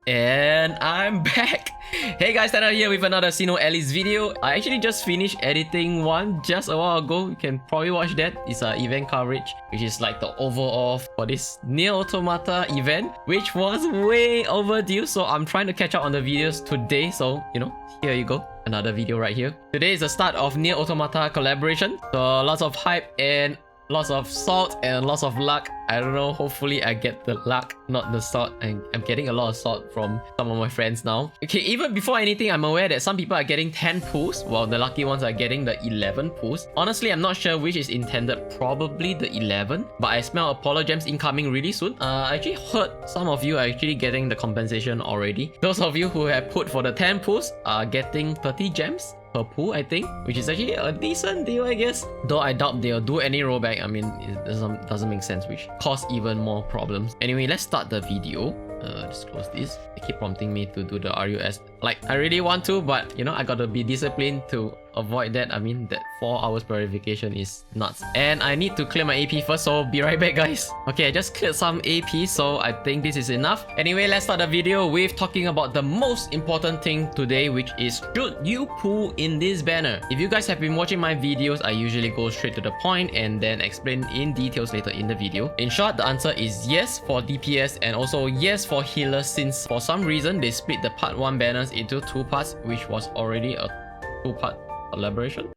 And I'm back! Hey guys, Tanna here with another SINoALICE video. I actually just finished editing one just a while ago. You can probably watch that. It's an event coverage, which is like the overall for this NieR Automata event, which was way overdue. So I'm trying to catch up on the videos today. So, here you go. Another video right here. Today is the start of NieR Automata collaboration. So lots of hype and lots of salt and lots of luck. I don't know, hopefully I get the luck, not the salt. I'm getting a lot of salt from some of my friends now. Okay, even before anything, I'm aware that some people are getting 10 pulls, while the lucky ones are getting the 11 pulls. Honestly, I'm not sure which is intended, probably the 11, but I smell Apollo gems incoming really soon. I actually heard some of you are actually getting the compensation already. Those of you who have put for the 10 pulls are getting 30 gems per pool, I think, which is actually a decent deal, I guess. Though I doubt they'll do any rollback. I mean, it doesn't make sense, which cause even more problems. Anyway, let's start the video. Just close this. They keep prompting me to do the RUS. Like, I really want to, but I gotta be disciplined to avoid that. I mean, that 4 hours verification is nuts. And I need to clear my AP first, so be right back, guys. Okay, I just cleared some AP, so I think this is enough. Anyway, let's start the video with talking about the most important thing today, which is should you pull in this banner? If you guys have been watching my videos, I usually go straight to the point and then explain in details later in the video. In short, the answer is yes for DPS and also yes for healers, since for some reason they split the part 1 banners into 2 parts, which was already a 2-part collaboration.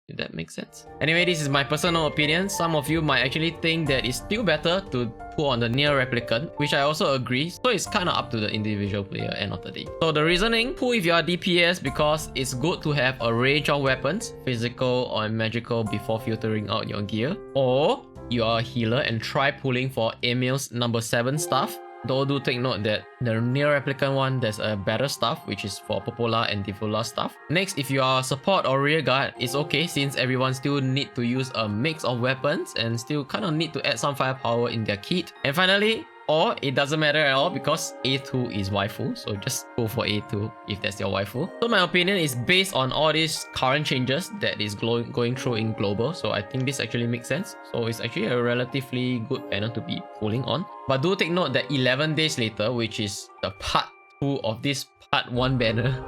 If that makes sense. Anyway, this is my personal opinion. Some of you might actually think that it's still better to pull on the NieR replicant, which I also agree. So it's kind of up to the individual player end of the day. So the reasoning, pull if you are DPS because it's good to have a range of weapons, physical or magical, before filtering out your gear. Or you are a healer and try pulling for Emil's number 7 stuff. Though do take note that the NieR replicant one, there's a better stuff, which is for Popola and Divola stuff. Next, if you are support or rear guard, it's okay since everyone still need to use a mix of weapons and still kind of need to add some firepower in their kit. And finally, or it doesn't matter at all because A2 is waifu, so just go for A2 if that's your waifu. So my opinion is based on all these current changes that is going through in global, so I think this actually makes sense. So it's actually a relatively good banner to be pulling on. But do take note that 11 days later, which is the part 2 of this part 1 banner,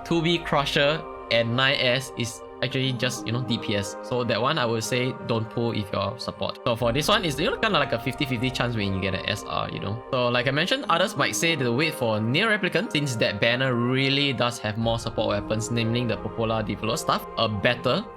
2B Crusher and 9S is actually just DPS, so that one I would say don't pull if you're support. So for this one is kind of like a 50-50 chance when you get an SR. So like I mentioned, others might say to wait for NieR replicant since that banner really does have more support weapons, namely the Popola Divola stuff,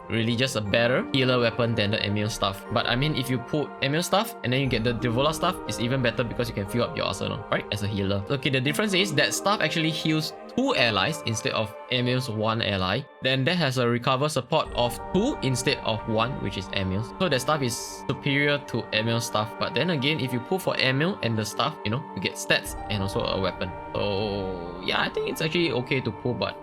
really just a better healer weapon than the Emil stuff. But I mean, if you pull Emil stuff and then you get the Divola stuff, it's even better because you can fill up your arsenal, right, as a healer. Okay, the difference is that stuff actually heals 2 allies instead of Emil's 1 ally. Then that has a recover support of 2 instead of 1, which is Emil's. So that stuff is superior to Emil's stuff. But then again, if you pull for Emil and the stuff, you get stats and also a weapon. So yeah, I think it's actually okay to pull, but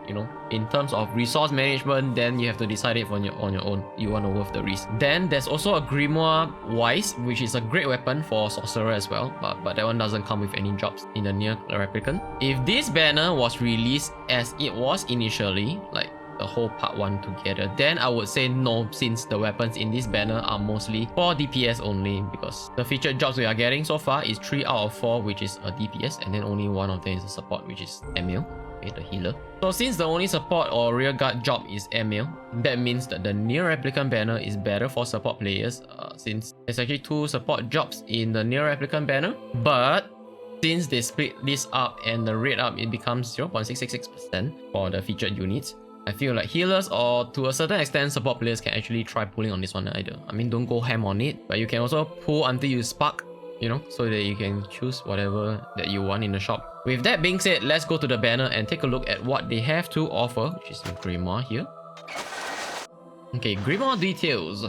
in terms of resource management, then you have to decide it on your own. You want to worth the risk. Then there's also a Grimoire Wise, which is a great weapon for Sorcerer as well, but that one doesn't come with any drops in the NieR replicant. If this banner was released as it was initially, like the whole part 1 together, then I would say no, since the weapons in this banner are mostly for DPS only, because the featured jobs we are getting so far is 3 out of 4, which is a DPS, and then only 1 of them is a support, which is Emil, the healer. So since the only support or rear guard job is Emil, that means that the NieR replicant banner is better for support players, since there's actually 2 support jobs in the NieR replicant banner. But since they split this up and the rate up, it becomes 0.666% for the featured units. I feel like healers or to a certain extent support players can actually try pulling on this one either. I mean, don't go ham on it, but you can also pull until you spark, so that you can choose whatever that you want in the shop. With that being said, let's go to the banner and take a look at what they have to offer, which is in Grimoire here. Okay, Grimoire details.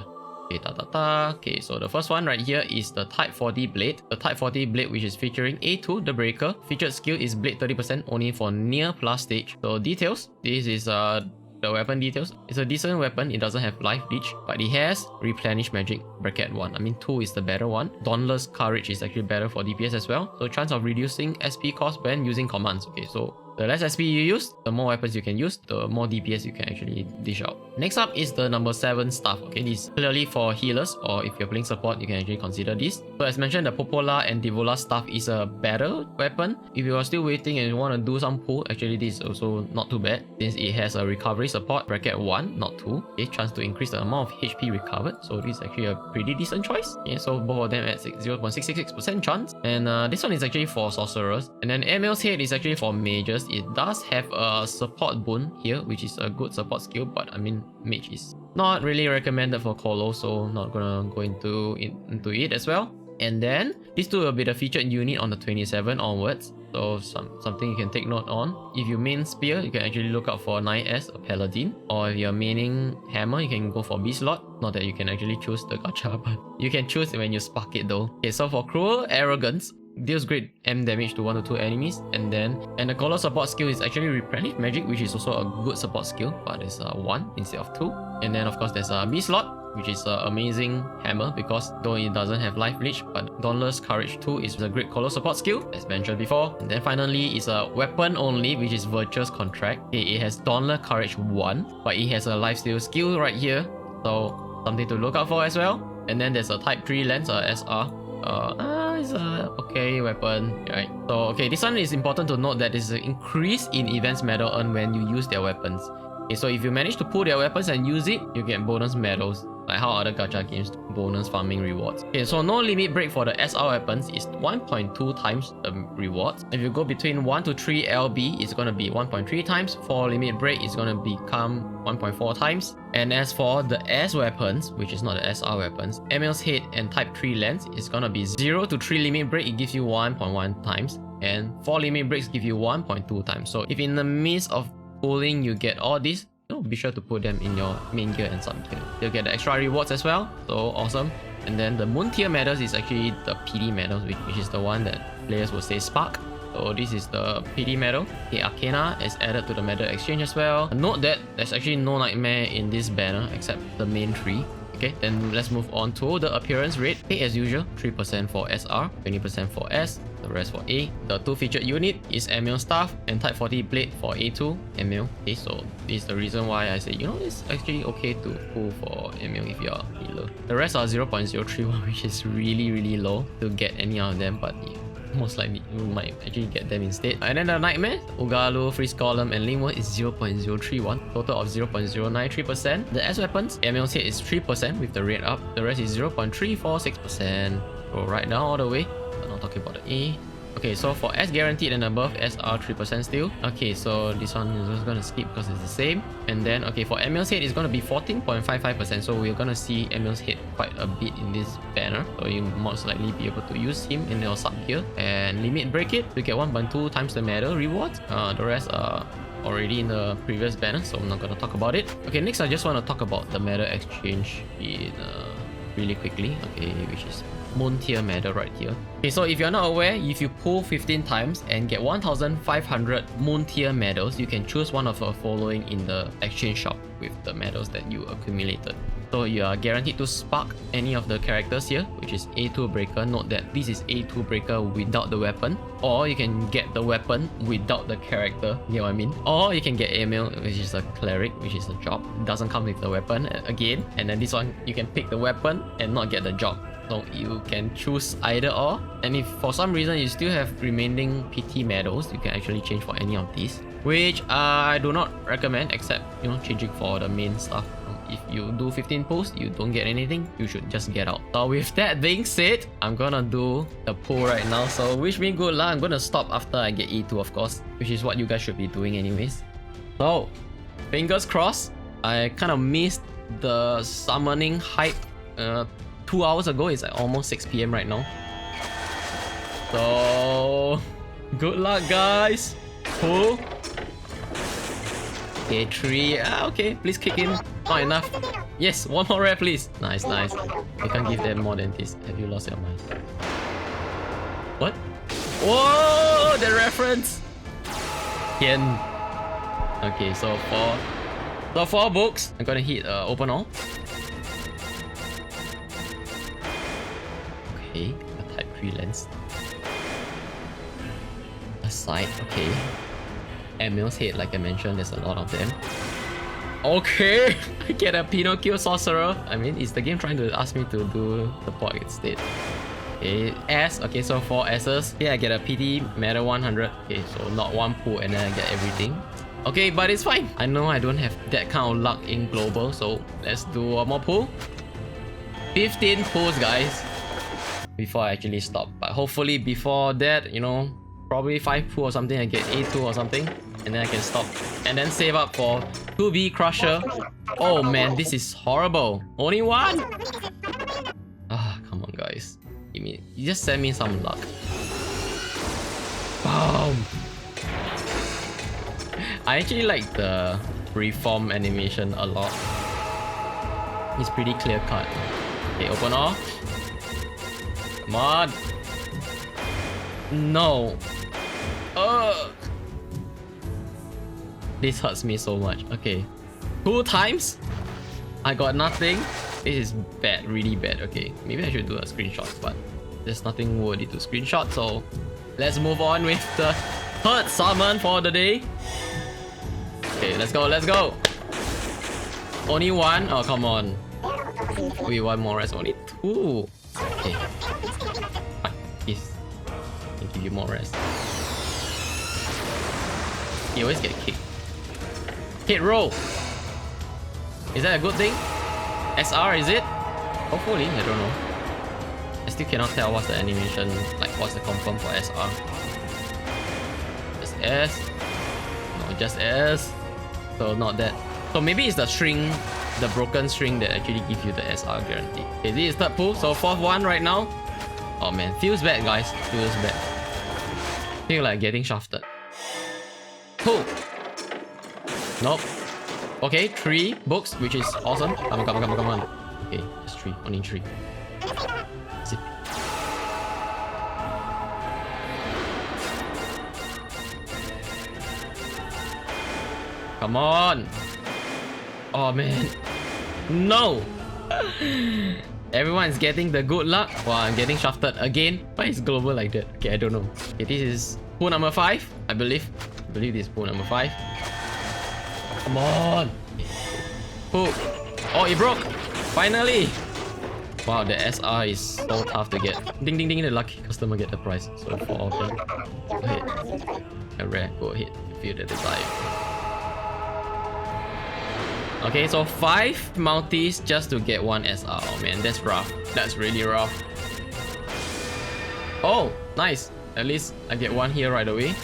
Okay, Okay, so the first one right here is the Type 40 blade. The Type 40 blade, which is featuring A2, the breaker. Featured skill is blade 30% only for NieR plus stage. So details, this is the weapon details. It's a decent weapon. It doesn't have life leech, but it has replenish magic bracket 1. I mean, 2 is the better one. Dauntless courage is actually better for DPS as well. So chance of reducing SP cost when using commands. Okay, so The less SP you use, the more weapons you can use, the more DPS you can actually dish out. Next up is the number 7 staff. Okay, this is clearly for healers, or if you're playing support, you can actually consider this. So as mentioned, the Popola and Divola staff is a better weapon. If you are still waiting and you want to do some pull, actually this is also not too bad, since it has a recovery support, bracket 1, not 2. Okay, chance to increase the amount of HP recovered. So this is actually a pretty decent choice. Okay, so both of them at 0.666% chance. And this one is actually for sorcerers. And then Emil's head is actually for mages. It does have a support boon here, which is a good support skill, but I mean, mage is not really recommended for Colo, so not gonna go into it as well. And then these two will be the featured unit on the 27 onwards. So something you can take note on. If you main spear, you can actually look out for 9S, a paladin. Or if you're maining hammer, you can go for B slot. Not that you can actually choose the gacha, but you can choose when you spark it though. Okay, so for cruel arrogance, deals great M damage to 1 to 2 enemies, and the color support skill is actually replenish magic, which is also a good support skill, but it's 1 instead of 2. And then of course there's a B slot, which is an amazing hammer, because though it doesn't have life leech, but Dauntless Courage 2 is a great color support skill, as mentioned before. And then finally is a weapon only, which is Virtuous Contract. Okay, it has Dauntless Courage 1, but it has a lifesteal skill right here, so something to look out for as well. And then there's a Type 3 Lens, SR. It's a okay weapon, right? So okay, this one is important to note that there's an increase in events medal earned when you use their weapons. Okay, so if you manage to pull their weapons and use it, you get bonus medals, like how other gacha games do bonus farming rewards. Okay, so no limit break for the SR weapons is 1.2 times the rewards. If you go between 1 to 3 LB, it's gonna be 1.3 times. For limit break, it's gonna become 1.4 times. And as for the S weapons, which is not the SR weapons, Emil's head and Type 3 lens is gonna be 0 to 3 limit break, it gives you 1.1 times. And 4 limit breaks give you 1.2 times. So if in the midst of pulling you get all these, be sure to put them in your main gear and sub gear. You'll get the extra rewards as well, so awesome. And then the moon tier medals is actually the PD medals, which is the one that players will say spark. So this is the PD medal. The Arcana is added to the medal exchange as well. Note that there's actually no nightmare in this banner except the main 3. Okay, then let's move on to the appearance rate. Okay, as usual, 3% for SR, 20% for S, the rest for A. The 2 featured unit is Emil Staff and Type 40 Blade for A2, Emil. Okay, so this is the reason why I say, it's actually okay to pull for Emil if you're a healer. The rest are 0.031, which is really, really low to get any of them, but most likely you might actually get them instead. And then the Nightmare, Ugalu, Freeze Column, and Lingwood is 0.031, total of 0.093%. The S weapons, Emil's head is 3% with the rate up, the rest is 0.346%. Go right down all the way. I'm not talking about the A. Okay, so for S guaranteed and above, SR 3% still. Okay, so this one is just gonna skip because it's the same. And then, okay, for Emil's head, it's gonna be 14.55%. So we're gonna see Emil's head quite a bit in this banner. So you most likely be able to use him in your sub gear. And limit break it, you get 1.2 times the medal rewards. The rest are already in the previous banner, so I'm not gonna talk about it. Okay, next I just want to talk about the medal exchange in really quickly. Okay, which is moon tier medal right here. Okay, so if you're not aware, if you pull 15 times and get 1,500 moon tier medals, you can choose one of the following in the exchange shop with the medals that you accumulated. So you are guaranteed to spark any of the characters here, which is A2 Breaker. Note that this is A2 Breaker without the weapon, or you can get the weapon without the character, you know what I mean? Or you can get Emil, which is a cleric, which is a job. It doesn't come with the weapon again. And then this one, you can pick the weapon and not get the job. So you can choose either or. And if for some reason you still have remaining PT medals, you can actually change for any of these, which I do not recommend, except changing for the main stuff. If you do 15 pulls, you don't get anything, you should just get out. So with that being said, I'm gonna do the pull right now. So wish me good luck. I'm gonna stop after I get E2, of course, which is what you guys should be doing anyways. So fingers crossed. I kind of missed the summoning hype 2 hours ago. It's like almost 6 PM right now. So good luck, guys. Pull. Okay, 3. Okay, please kick in. Not enough. Yes, 1 more rare, please. Nice, nice. I can't give them more than this. Have you lost your mind? What? Whoa, the reference. Yen. Okay, so for the 4 books, I'm gonna hit open all. Okay, a Type 3 lens. Aside, okay. Emil's head, like I mentioned, there's a lot of them. Okay, I get a Pinocchio sorcerer. I mean, is the game trying to ask me to do the pot instead? Okay, S. Okay, so 4 S's. Okay, I get a PT Matter 100. Okay, so not one pull and then I get everything. Okay, but it's fine. I know I don't have that kind of luck in global, so let's do one more pull. 15 pulls, guys, before I actually stop. But hopefully before that, you know, probably 5 pull or something, I get A2 or something, and then I can stop and then save up for 2B Crusher. Oh man, this is horrible. Only one? Ah, come on, guys. Give me, you just send me some luck. Boom. I actually like the reform animation a lot. It's pretty clear cut. Okay, open off. Come on. No. This hurts me so much. Okay. 2 times? I got nothing. This is bad, really bad. Okay, maybe I should do a screenshot, but there's nothing worthy to screenshot, so let's move on with the third summon for the day. Okay, let's go, let's go. Only one? Oh, come on. We want more rest. Only 2. Okay. Please. I'll give you more rest. You always get kicked. Hit roll. Is that a good thing? SR, is it? Hopefully, I don't know. I still cannot tell what's the animation, like what's the confirm for SR. Just S. No, just S. So not that. So maybe it's the string, the broken string that actually gives you the SR guarantee. Okay, this is third pull, so 4th one right now. Oh man, feels bad, guys. Feels bad. Feel like getting shafted. Pull. Nope. Okay, 3 books, which is awesome. Come on, come on, come on, come on. Okay, just 3. Only 3. Zip. Come on. Oh man. No. Everyone's getting the good luck. Wow, I'm getting shafted again. Why is global like that? Okay, I don't know. Okay, this is pool number 5, I believe. I believe this is pool number 5. Come on. Pool. Oh, it broke. Finally. Wow, the SR is so tough to get. Ding ding ding, the lucky customer get the prize. So 4 of them. Go ahead. A rare, go ahead. Feel the desire. Okay, so 5 multis just to get 1 SR. Oh man, that's rough. That's really rough. Oh, nice. At least I get 1 here right away.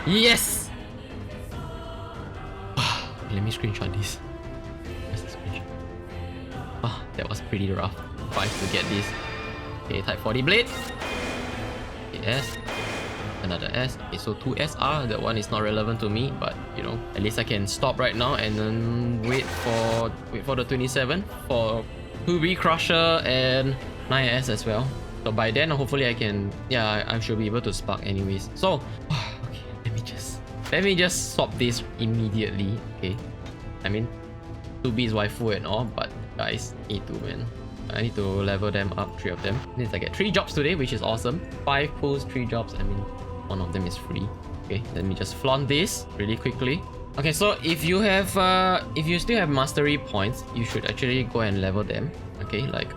Yes! Let me screenshot this. Where's the screenshot? Ah, that was pretty rough. 5 to get this. Okay, type 40 blade. Okay, S. Another S. Okay, so 2 SR. That one is not relevant to me, but you know, at least I can stop right now and then wait for the 27 for 2B Crusher and 9S as well. So by then, hopefully I can, yeah, I should be able to spark anyways. So, okay, let me just swap this immediately. Okay, I mean, 2B is waifu and all, but guys, need to, man. I need to level them up, 3 of them. Means I get 3 jobs today, which is awesome. 5 pulls, 3 jobs. I mean, 1 of them is free. Okay, let me just flaunt this really quickly. Okay, so if you have, if you still have mastery points, you should actually go and level them. Okay, like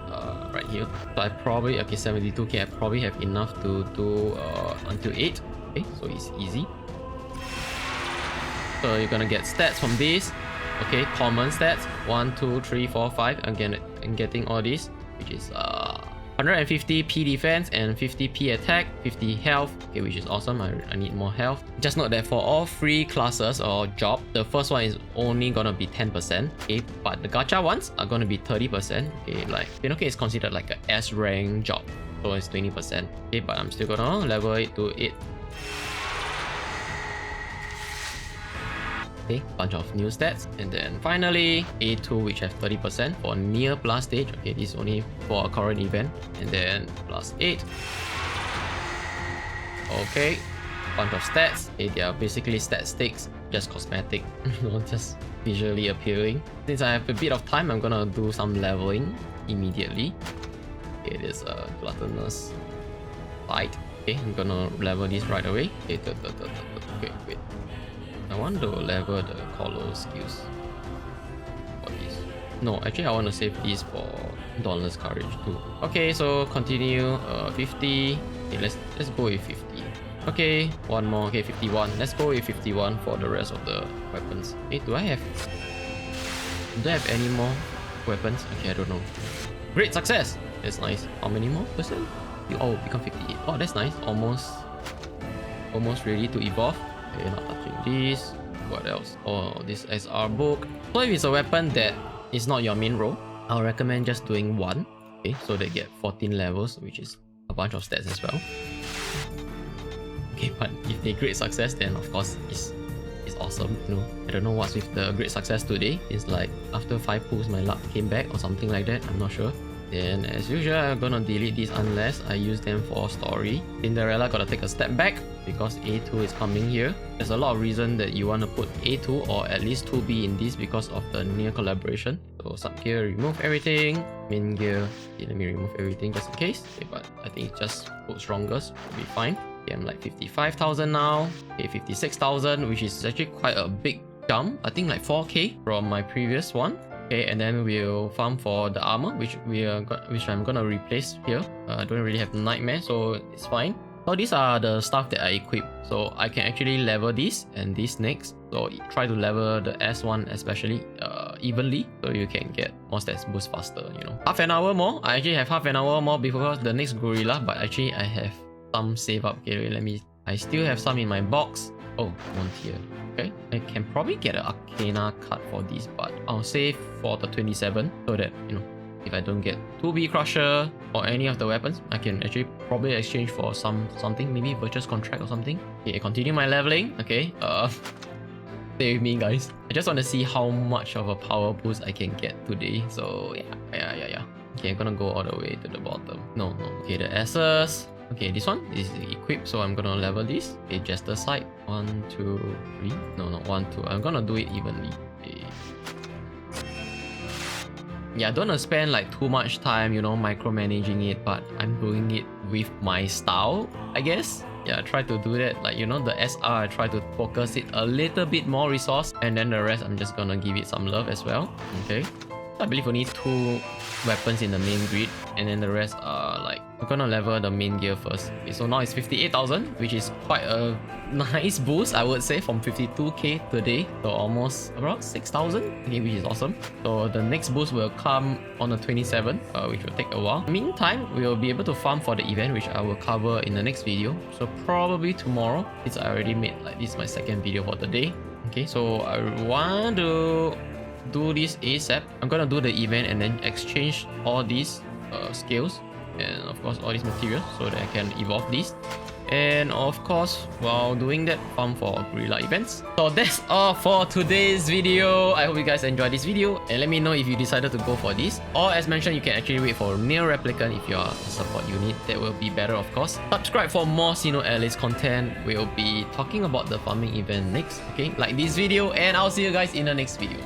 right here. So I probably, okay, 72k. I probably have enough to do until 8. Okay, so it's easy. So you're gonna get stats from this. Okay, common stats 1, 2, 3, 4, 5. Again, I'm getting all these, which is 150 P defense and 50 P attack, 50 health. Okay, which is awesome. I need more health. Just note that for all 3 classes or job, the first one is only gonna be 10%. Okay, but the gacha ones are gonna be 30%. Okay, like Pinocchio is considered like a S rank job, so it's 20%. Okay, but I'm still gonna level it to 8. Okay, bunch of new stats, and then finally A2, which have 30% for NieR plus stage. Okay, this is only for a current event, and then plus 8. Okay, bunch of stats. Okay, they are basically stat sticks, just cosmetic, not just visually appealing. Since I have a bit of time, I'm gonna do some leveling immediately. Okay, it is a gluttonous fight. Okay, I'm gonna level this right away. Okay, wait. I want to level the Colo skills for this. No, actually I want to save these for Dauntless Courage too. Okay, so continue. 50. Okay, let's go with 50. Okay, one more. Okay, 51. Let's go with 51 for the rest of the weapons. Hey, do I have any more weapons? Okay, I don't know. Great success! That's nice. How many more percent? Oh, become 58. Oh, that's nice. Almost ready to evolve. Okay, not touching this. What else? Oh, this SR book. So if it's a weapon that is not your main role, I'll recommend just doing one. Okay, so they get 14 levels, which is a bunch of stats as well. Okay, but if they great success, then of course it's awesome. You know, I don't know what's with the great success today. It's like after 5 pulls my luck came back or something like that. I'm not sure. Then as usual, I'm gonna delete these unless I use them for story. Cinderella gotta take a step back because A2 is coming here. There's a lot of reason that you want to put A2 or at least 2B in this because of the NieR collaboration. So sub gear, remove everything. Main gear, okay, let me remove everything just in case. Okay, but I think just put strongest will be fine. Okay, I'm like 55,000 now. Okay, 56,000, which is actually quite a big jump. I think like 4k from my previous one. Okay, and then we'll farm for the armor, which I'm gonna replace here. I don't really have nightmare, so it's fine. So these are the stuff that I equip. So I can actually level this and this next. So try to level the S1 especially evenly, so you can get more stats boost faster. You know, half an hour more. I actually have half an hour more before the next gorilla, but actually I have some save up. Okay, I still have some in my box. Oh, one tier. Okay, I can probably get an Arcana card for this, but I'll save for the 27 so that, you know, if I don't get 2B Crusher or any of the weapons, I can actually probably exchange for something, maybe Virtuous Contract or something. Okay, I continue my leveling. Okay, stay with me, guys. I just want to see how much of a power boost I can get today. So yeah. Okay, I'm gonna go all the way to the bottom. No. Okay, the S's. Okay, this one is equipped, so I'm gonna level this. Okay, Jester side. 1, 2, 3. No, 1, 2. I'm gonna do it evenly. Okay. Yeah, I don't wanna spend like too much time, you know, micromanaging it, but I'm doing it with my style, I guess. Yeah, I try to do that. Like, you know, the SR, I try to focus it a little bit more resource, and then the rest I'm just gonna give it some love as well. Okay. I believe we need 2 weapons in the main grid, and then the rest are like, we're gonna level the main gear first. Okay, so now it's 58,000, which is quite a nice boost, I would say, from 52k today. So almost around 6,000, okay, which is awesome. So the next boost will come on the 27th, which will take a while. Meantime, we'll be able to farm for the event, which I will cover in the next video. So probably tomorrow, since I already made like this my second video for the day. Okay, so I want to do this ASAP. I'm gonna do the event and then exchange all these skills and of course all these materials so that I can evolve these. And of course, while doing that, farm for gorilla events. So that's all for today's video. I hope you guys enjoyed this video, and let me know if you decided to go for this, or as mentioned, you can actually wait for NieR Replicant if you're a support unit. That will be better, of course. Subscribe for more SINoALICE content. We'll be talking about the farming event next. Okay, like this video, and I'll see you guys in the next video.